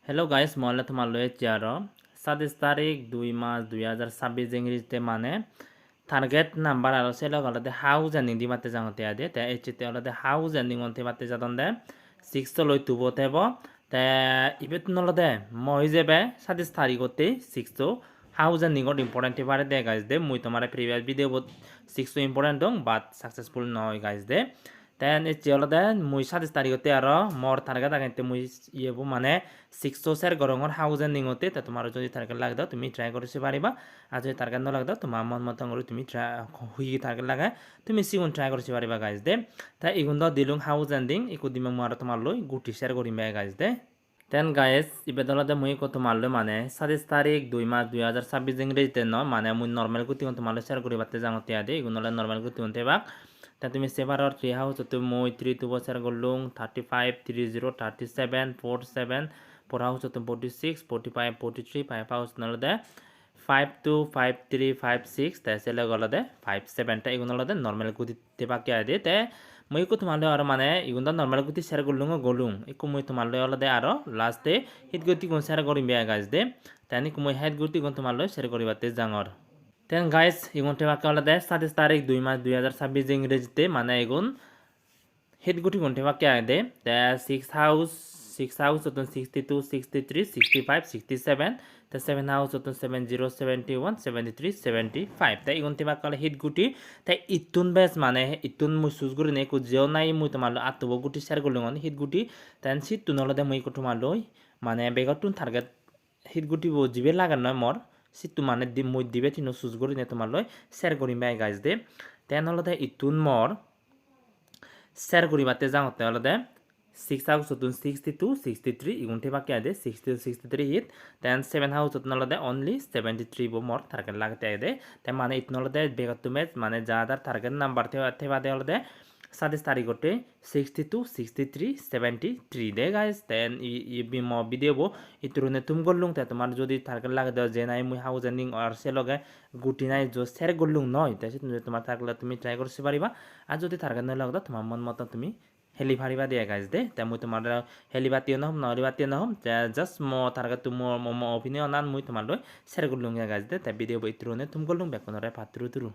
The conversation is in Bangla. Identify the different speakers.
Speaker 1: Hello guys, মলে তোমালৈ এতিয়া 27 তাৰিখ 2 মাৰ্চ 2026 ইংরেজিতে মানে টার্গেট নাম্বার আর সেল গলতে হাউস এন্ডিং দি মাতে জাঙতে আদে তে এচিতে গলতে হাউস এন্ডিং অন্তে মাতে যাদন দে 6 তো লই তুবো তেব তে ইবেত নলদে মই যেবে 27 তারিখতে 6 তো হাউস এন্ডিং অর ইম্পর্টেন্ট পারে দে গাইস দে মুই তোমারে প্রিভিয়াস ভিডিও 6 তো ইম্পর্টেন্ট দং বাট সাকসেসফুল নয় গাইস দে তেন এ চেলদে মুই 27 তারিখতে আর মর টার্গেট আগাইতে মুই ইয়েবো মানে 6 সের গরঙর হাউস এন্ডিং হতে তা তোমার যদি টার্গেট লাগ দাও তুমি ট্রাই করতে পারিবা আর যদি টার্গেট ন লাগ দাও তোমার মন মতন করে তুমি হুই টার্গেট লাগায় তুমি সিগুন ট্রাই করতে পারিবা গাইস দে তা এগুন দ দিলুং হাউস এন্ডিং ইকু দিমে মু আর তোমার লই গুটি শেয়ার করিম বাই গাইস দে তেন গাইস ইবেদলতে মুই কত মারলো মানে 27 তারিখ 2 মার্চ 2026 ইংরেজিতে ন মানে মুই নরমাল গুটি কোন তোমার শেয়ার করিবাতে জাঙতে আদে এগুন নরমাল গুটি কোনতে বাক তা তুমি সেভারর 3 হাউস তো মই 3 তো বছর গলুং 35 30 37 47 4 হাউস তো 46 45 43 5 হাউস নলদে 52 53 56 তে সেলে গলদে 57 টা এগুনলদে নরমাল গুতি তেবাকে আদে তে মই কো তোমালে আর মানে ইগুন নরমাল গুতি শেয়ার গলুং ইকু মই তোমালে অলদে আর লাস্টে হিত গুতি কোন শেয়ার করিম বে গাইস দে তানি কো মই হেড গুতি কোন তোমালে শেয়ার করিবাতে জাঙর তেন গাইস ইগুন তেবাকে অলদে 27 তারিখ 2 মার্চ 2026 ইংরেজিতে মানে ইগুন হিত গুটি কোন তেবাকে আদে তে 6 হাউস ওতন 62 63 65 67 তে 7 হাউস ওতন 70 71 73 75 তাই ইগুন তেবাকে অলদে হিত গুটি তাই ইতুন বেস মানে ইতুন মুই সুজ গুরি নে কো জিও নাই মুই তোমাল আতব গুটি শেয়ার করলুং হিত গুটি তেন সিট তুন অলদে মুই কো তোমালই মানে বেগতুন টার্গেট হিত গুটি বো জিবে লাগান নয় মর সিটু মানে মই দিবে তিনো সুজ করি নে তোমার লয় শেয়ার করিম বাই গাইজ দে তেন হলদে ইতুন মর শেয়ার করিবাতে যাওঁতে হলদে 6 হাউস ওতুন 62 63 ইগুনতে বাকি আদে 62 63 হিট তেন 7 হাউস ওতুন হলদে অনলি 73 বো মর টার্গেট লাগতে আদে তে মানে ইতুন হলদে বেগতুমে মানে যাদার টার্গেট নাম্বার থেবা দে হলদে 27 তারিখতে 62 63 73 দে গাইস দেন ভিডিও বো ইতুরনে তুম গল্লুং তে তোমার যদি টার্গেট লাগে দাও যে নাই মুই হাউস এন্ডিং আর সে লগে গুটি নাই জো শেয়ার গল্লুং নয় তাই তোমার থাকলে তুমি ট্রাই করতে পারিবা আর যদি টার্গেট নয় লাগে তোমার মন মতো তুমি হেলি ফারিবা দিয়া গাইস দে তে মুই তোমার হেলিবাতিও নহম নরিবাতিও নহম জাস্ট মো টার্গেট তুমো মো অপিনিয়ন আন মুই তোমার লয় শেয়ার গল্লুং গাইস দে তে ভিডিও বো ইতুরনে তুম গল্লুং বেকনরে পাত্রু তুরু